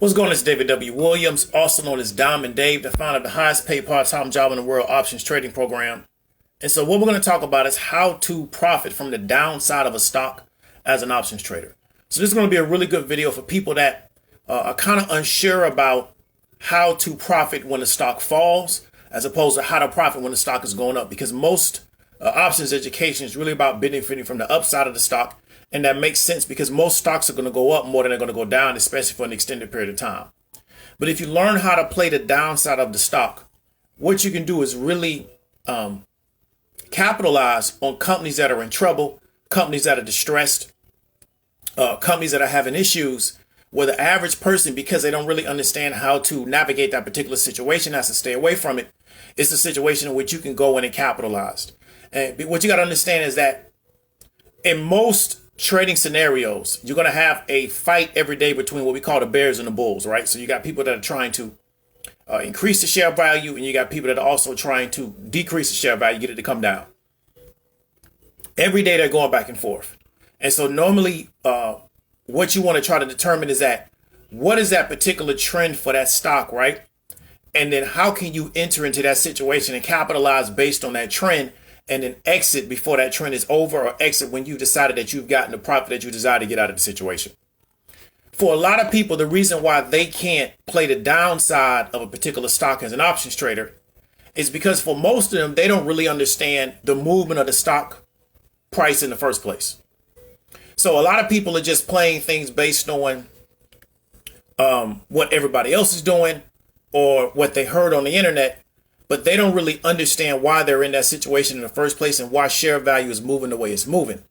What's going on? It's David W. Williams, also known as Diamond Dave, the founder of the highest paid part-time job in the world options trading program. And so what we're going to talk about is how to profit from the downside of a stock as an options trader. So this is going to be a really good video for people that are kind of unsure about how to profit when the stock falls, as opposed to how to profit when the stock is going up, because most options education is really about benefiting from the upside of the stock. And that makes sense because most stocks are going to go up more than they're going to go down, especially for an extended period of time. But if you learn how to play the downside of the stock, what you can do is really capitalize on companies that are in trouble, companies that are distressed, companies that are having issues, where the average person, because they don't really understand how to navigate that particular situation, has to stay away from it. It's a situation in which you can go in and capitalize. And what you got to understand is that in most trading scenarios, you're going to have a fight every day between what we call the bears and the bulls, right? So you got people that are trying to increase the share value, and you got people that are also trying to decrease the share value, get it to come down. Every day they're going back and forth. And so normally what you want to try to determine is that what is that particular trend for that stock, right? And then how can you enter into that situation and capitalize based on that trend, and then exit before that trend is over, or exit when you've decided that you've gotten the profit that you desire to get out of the situation. For a lot of people, the reason why they can't play the downside of a particular stock as an options trader is because for most of them, they don't really understand the movement of the stock price in the first place. So a lot of people are just playing things based on what everybody else is doing or what they heard on the internet, but they don't really understand why they're in that situation in the first place and why share value is moving the way it's moving.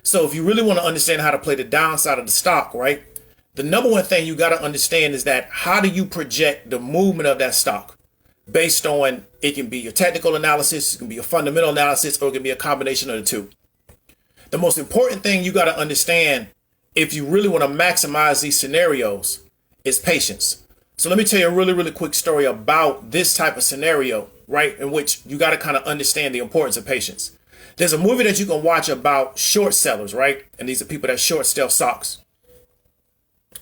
So if you really want to understand how to play the downside of the stock, right, the number one thing you got to understand is that how do you project the movement of that stock based on, it can be your technical analysis, it can be your fundamental analysis, or it can be a combination of the two. The most important thing you got to understand if you really want to maximize these scenarios is patience. So let me tell you a really, really quick story about this type of scenario, right, in which you got to kind of understand the importance of patience. There's a movie that you can watch about short sellers, right? And these are people that short sell stocks,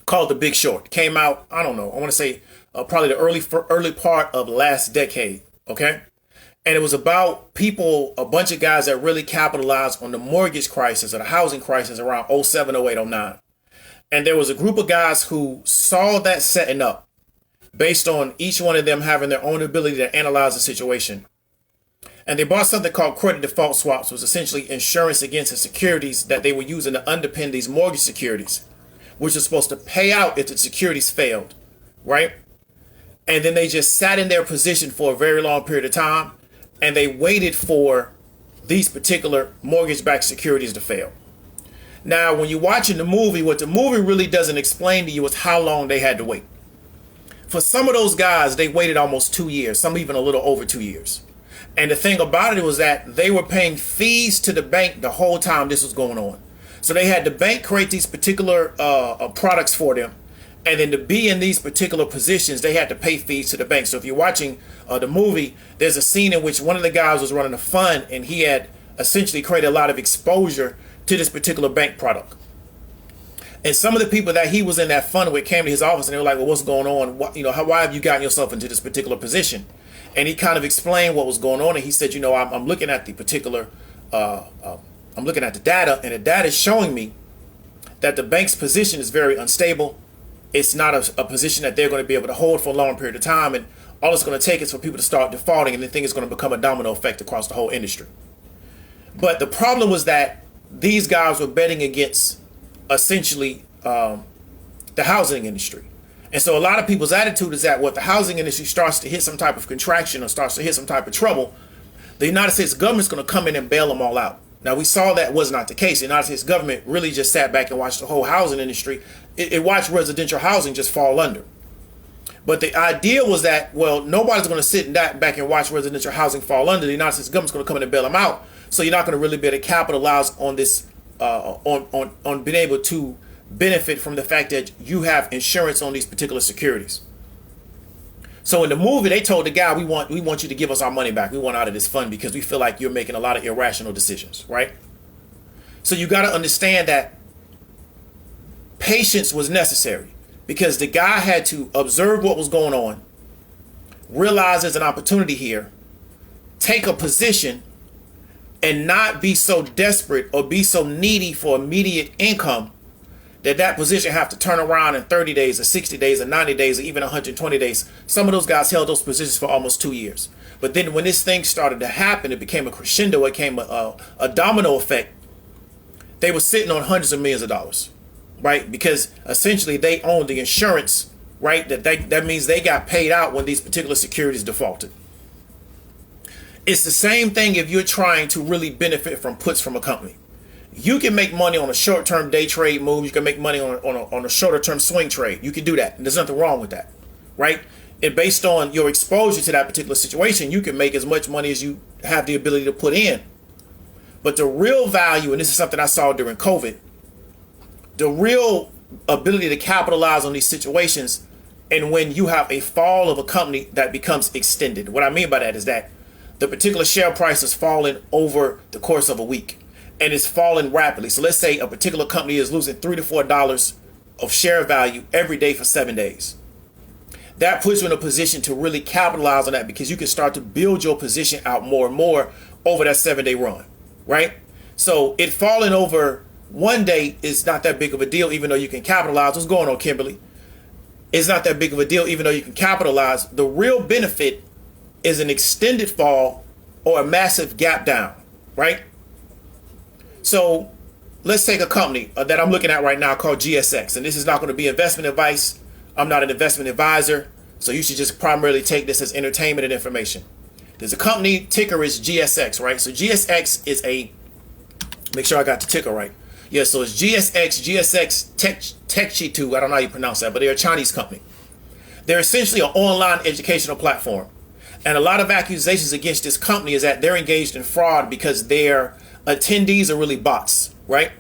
called The Big Short. Came out, I don't know, I want to say probably the early part of last decade, okay? And it was about people, a bunch of guys that really capitalized on the mortgage crisis or the housing crisis around 07, 08, 09. And there was a group of guys who saw that setting up, based on each one of them having their own ability to analyze the situation. And they bought something called credit default swaps, which was essentially insurance against the securities that they were using to underpin these mortgage securities, which was supposed to pay out if the securities failed, right? And then they just sat in their position for a very long period of time, and they waited for these particular mortgage-backed securities to fail. Now, when you're watching the movie, what the movie really doesn't explain to you is how long they had to wait. For some of those guys, they waited almost 2 years, some even a little over 2 years. And the thing about it was that they were paying fees to the bank the whole time this was going on. So they had the bank create these particular products for them. And then to be in these particular positions, they had to pay fees to the bank. So if you're watching the movie, there's a scene in which one of the guys was running a fund, and he had essentially created a lot of exposure to this particular bank product. And some of the people that he was in that fund with came to his office and they were like, well, what's going on? Why have you gotten yourself into this particular position? And he kind of explained what was going on. And he said, I'm looking at the particular, I'm looking at the data, and the data is showing me that the bank's position is very unstable. It's not a position that they're going to be able to hold for a long period of time. And all it's going to take is for people to start defaulting, and the thing is going to become a domino effect across the whole industry. But the problem was that these guys were betting against essentially the housing industry. And so a lot of people's attitude is that what the housing industry starts to hit some type of contraction or starts to hit some type of trouble, the United States government's going to come in and bail them all out. Now, we saw that was not the case. The United States government really just sat back and watched the whole housing industry. It watched residential housing just fall under. But the idea was that, well, nobody's going to sit back and watch residential housing fall under. The United States government's going to come in and bail them out. So you're not going to really be able to capitalize on this, on being able to benefit from the fact that you have insurance on these particular securities. So in the movie, they told the guy, we want you to give us our money back. We want out of this fund because we feel like you're making a lot of irrational decisions, right? So you got to understand that patience was necessary, because the guy had to observe what was going on, realize there's an opportunity here, take a position, and not be so desperate or be so needy for immediate income that position have to turn around in 30 days or 60 days or 90 days or even 120 days. Some of those guys held those positions for almost 2 years. But then when this thing started to happen, it became a crescendo, it became a domino effect. They were sitting on hundreds of millions of dollars, right? Because essentially they owned the insurance, right? That means they got paid out when these particular securities defaulted. It's the same thing if you're trying to really benefit from puts from a company. You can make money on a short-term day trade move. You can make money on a shorter-term swing trade. You can do that. And there's nothing wrong with that, right? And based on your exposure to that particular situation, you can make as much money as you have the ability to put in. But the real value, and this is something I saw during COVID, the real ability to capitalize on these situations, and when you have a fall of a company that becomes extended. What I mean by that is that the particular share price is falling over the course of a week. And it's falling rapidly. So let's say a particular company is losing $3 to $4 of share value every day for 7 days. That puts you in a position to really capitalize on that, because you can start to build your position out more and more over that 7-day run, right? So it falling over one day is not that big of a deal, even though you can capitalize. What's going on, Kimberly? It's not that big of a deal, even though you can capitalize. The real benefit is an extended fall or a massive gap down, right? So let's take a company that I'm looking at right now called GSX. And this is not going to be investment advice. I'm not an investment advisor. So you should just primarily take this as entertainment and information. There's a company, ticker is GSX, right? So GSX is make sure I got the ticker right. Yeah, so it's GSX Tech2. I don't know how you pronounce that, but they're a Chinese company. They're essentially an online educational platform. And a lot of accusations against this company is that they're engaged in fraud because their attendees are really bots, right?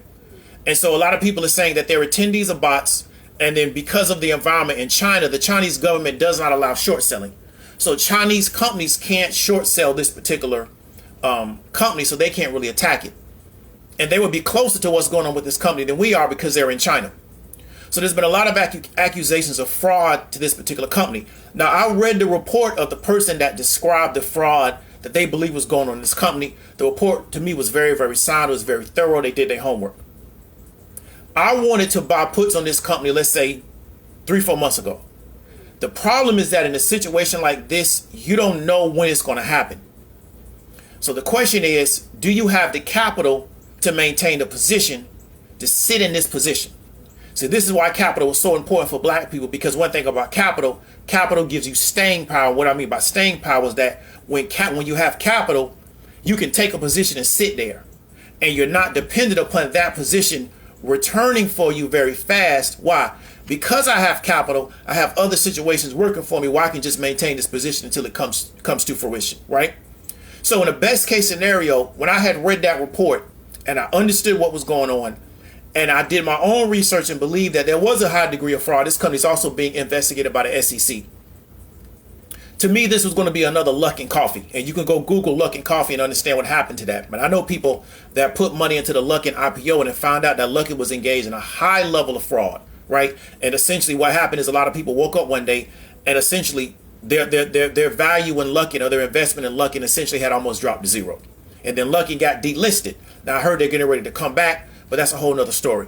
And so a lot of people are saying that their attendees are bots, and then because of the environment in China, the Chinese government does not allow short selling. So Chinese companies can't short sell this particular company, so they can't really attack it. And they would be closer to what's going on with this company than we are because they're in China. So there's been a lot of accusations of fraud to this particular company. Now, I read the report of the person that described the fraud that they believe was going on in this company. The report to me was very, very sound. It was very thorough. They did their homework. I wanted to buy puts on this company, let's say 3-4 months ago. The problem is that in a situation like this, you don't know when it's going to happen. So the question is, do you have the capital to maintain the position, to sit in this position? So this is why capital is so important for black people, because one thing about capital gives you staying power. What I mean by staying power is that when you have capital, you can take a position and sit there, and you're not dependent upon that position returning for you very fast. Why? Because I have capital, I have other situations working for me where I can just maintain this position until it comes to fruition, right? So in a best case scenario, when I had read that report and I understood what was going on, and I did my own research and believed that there was a high degree of fraud. This company is also being investigated by the SEC. To me, this was going to be another Luckin Coffee. And you can go Google Luckin Coffee and understand what happened to that. But I know people that put money into the Luckin IPO and found out that Luckin was engaged in a high level of fraud, right? And essentially what happened is a lot of people woke up one day and essentially their value in Luckin, or their investment in Luckin, essentially had almost dropped to zero. And then Luckin got delisted. Now I heard they're getting ready to come back, but that's a whole nother story.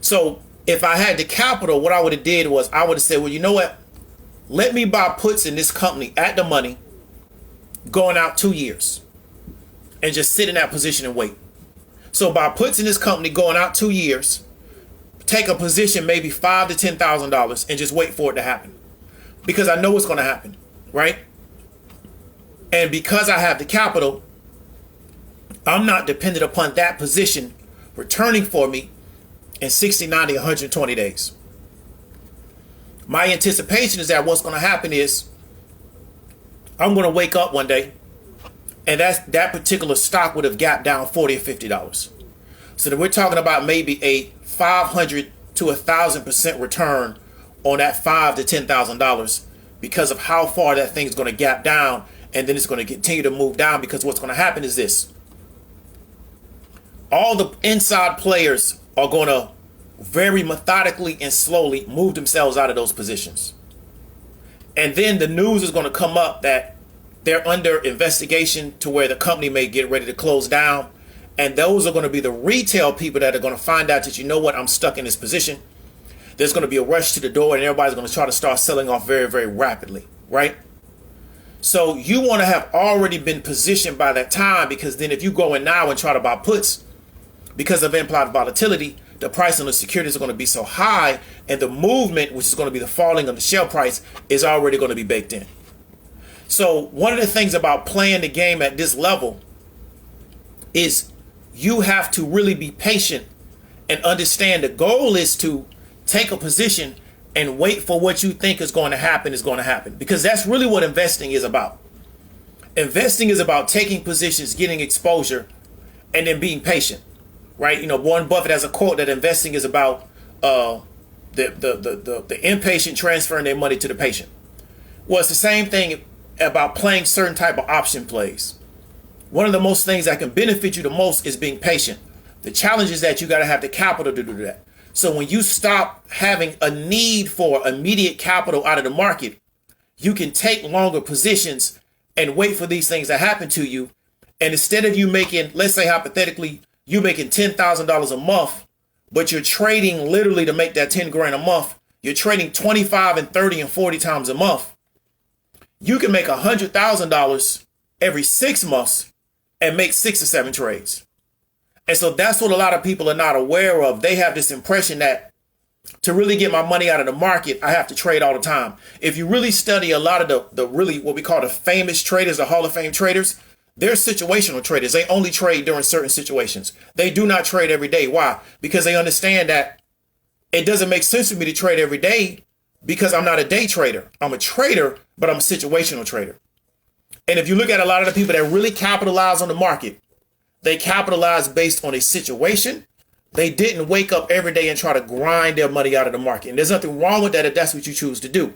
So if I had the capital, what I would have did was I would have said, well, you know what? Let me buy puts in this company at the money going out 2 years and just sit in that position and wait. So buy puts in this company going out 2 years, take a position maybe $5,000 to $10,000 and just wait for it to happen, because I know it's going to happen, right? And because I have the capital, I'm not dependent upon that position returning for me in 60, 90, 120 days. My anticipation is that what's going to happen is I'm going to wake up one day and that particular stock would have gapped down $40 or $50. So then we're talking about maybe a 500 to 1,000% return on that $5,000 to $10,000 because of how far that thing is going to gap down, and then it's going to continue to move down, because what's going to happen is this. All the inside players are going to very methodically and slowly move themselves out of those positions. And then the news is going to come up that they're under investigation to where the company may get ready to close down. And those are going to be the retail people that are going to find out that, you know what, I'm stuck in this position. There's going to be a rush to the door and everybody's going to try to start selling off very, very rapidly, right? So you want to have already been positioned by that time, because then if you go in now and try to buy puts, because of implied volatility, the price on the securities are going to be so high, and the movement, which is going to be the falling of the share price, is already going to be baked in. So one of the things about playing the game at this level is you have to really be patient and understand the goal is to take a position and wait for what you think is going to happen, because that's really what investing is about. Investing is about taking positions, getting exposure, and then being patient, right? You know, Warren Buffett has a quote that investing is about the impatient transferring their money to the patient. Well, it's the same thing about playing certain type of option plays. One of the most things that can benefit you the most is being patient. The challenge is that you got to have the capital to do that. So when you stop having a need for immediate capital out of the market, you can take longer positions and wait for these things to happen to you. And instead of you making, let's say hypothetically, you making $10,000 a month, but you're trading literally to make that 10 grand a month, you're trading 25 and 30 and 40 times a month. You can make $100,000 every 6 months and make 6 or 7 trades. And so that's what a lot of people are not aware of. They have this impression that to really get my money out of the market, I have to trade all the time. If you really study a lot of the really what we call the famous traders, the Hall of Fame traders, they're situational traders. They only trade during certain situations. They do not trade every day. Why? Because they understand that it doesn't make sense for me to trade every day, because I'm not a day trader. I'm a trader, but I'm a situational trader. And if you look at a lot of the people that really capitalize on the market, they capitalize based on a situation. They didn't wake up every day and try to grind their money out of the market. And there's nothing wrong with that if that's what you choose to do.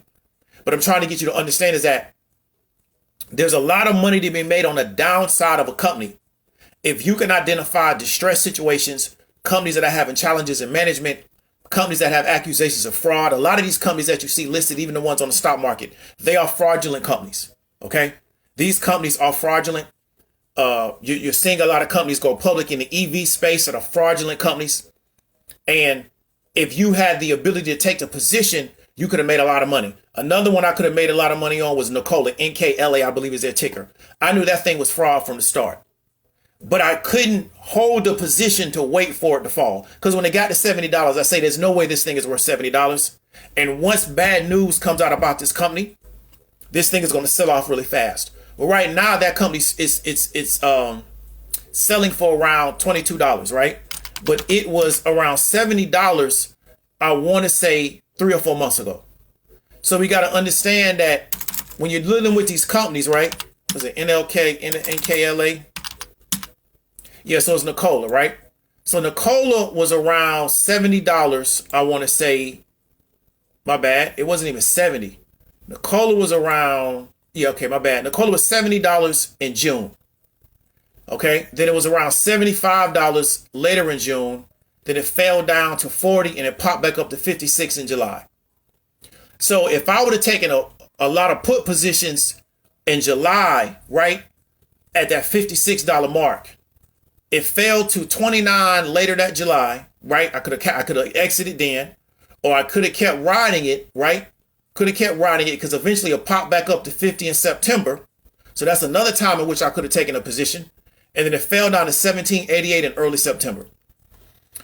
But I'm trying to get you to understand is that there's a lot of money to be made on the downside of a company. If you can identify distress situations, companies that are having challenges in management, companies that have accusations of fraud, a lot of these companies that you see listed, even the ones on the stock market, they are fraudulent companies. Okay. These companies are fraudulent. You're seeing a lot of companies go public in the EV space that are fraudulent companies. And if you had the ability to take the position, you could have made a lot of money. Another one I could have made a lot of money on was Nikola, NKLA, I believe is their ticker. I knew that thing was fraud from the start, but I couldn't hold the position to wait for it to fall. Because when it got to $70, I say there's no way this thing is worth $70. And once bad news comes out about this company, this thing is going to sell off really fast. Well, right now that company it's selling for around $22, right? But it was around $70, I want to say 3 or 4 months ago. So we got to understand that when you're dealing with these companies, right? Was it NKLA? Yeah, so it's Nikola, right? So Nikola was around $70, I want to say. My bad. It wasn't even 70. Nikola was around, yeah, okay, my bad. Nikola was $70 in June. Okay, then it was around $75 later in June. Then it fell down to 40 and it popped back up to 56 in July. So if I would have taken a lot of put positions in July, right, at that $56 mark, it fell to 29 later that July, right? I could have exited then, or I could have kept riding it, right? Could have kept riding it because eventually it popped back up to 50 in September. So that's another time in which I could have taken a position. And then it fell down to 1788 in early September.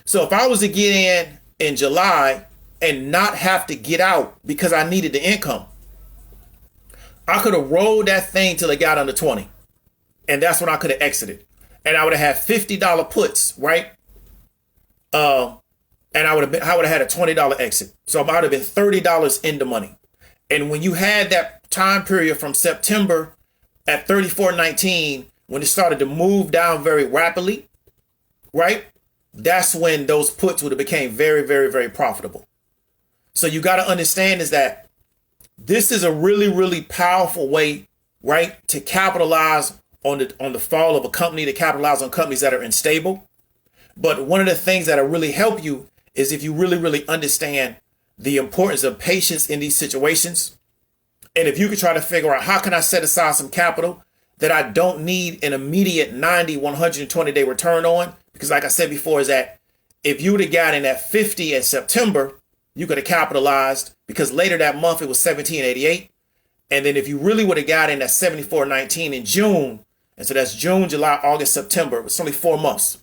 So if I was to get in July and not have to get out because I needed the income, I could have rolled that thing till it got under 20. And that's when I could have exited. And I would have had $50 puts, right? And I would have had a $20 exit. So I might have been $30 in the money. And when you had that time period from September at 34.19, when it started to move down very rapidly, right? That's when those puts would have became very, very, very profitable. So you got to understand is that this is a really, really powerful way, right, to capitalize on the fall of a company, to capitalize on companies that are unstable. But one of the things that'll really help you is if you really understand the importance of patience in these situations. And if you could try to figure out how can I set aside some capital that I don't need an immediate 90, 120 day return on? Because like I said before, is that if you would have got in at 50 in September, you could have capitalized because later that month it was 1788. And then if you really would have got in at 74.19 in June, and so that's June, July, August, September, it's only 4 months.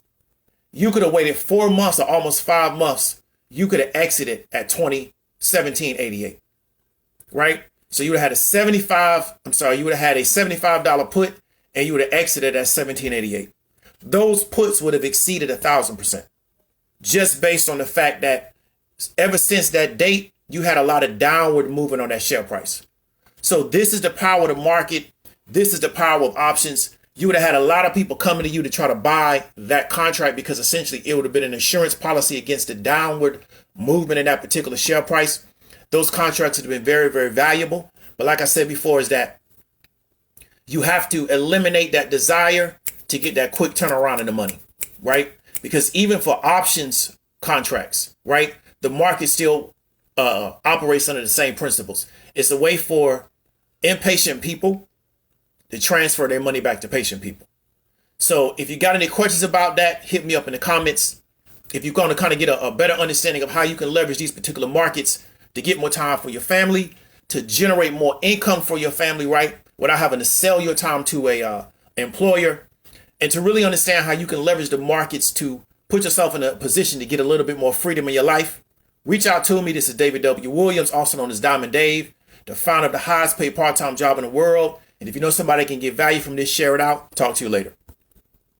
You could have waited 4 months or almost 5 months. You could have exited at 1788, right? So you would have had you would have had a $75 put and you would have exited at 1788. Those puts would have exceeded 1,000% just based on the fact that ever since that date, you had a lot of downward movement on that share price. So this is the power of the market. This is the power of options. You would have had a lot of people coming to you to try to buy that contract because essentially it would have been an insurance policy against the downward movement in that particular share price. Those contracts would have been very valuable. But like I said before, is that you have to eliminate that desire to get that quick turnaround in the money, right? Because even for options contracts, right, the market still operates under the same principles. It's a way for impatient people to transfer their money back to patient people. So if you got any questions about that, hit me up in the comments. If you're going to kind of get a better understanding of how you can leverage these particular markets to get more time for your family, to generate more income for your family, right, without having to sell your time to a employer, and to really understand how you can leverage the markets to put yourself in a position to get a little bit more freedom in your life, reach out to me. This is David W. Williams, also known as Diamond Dave, the founder of the highest paid part-time job in the world. And if you know somebody can get value from this, share it out. Talk to you later.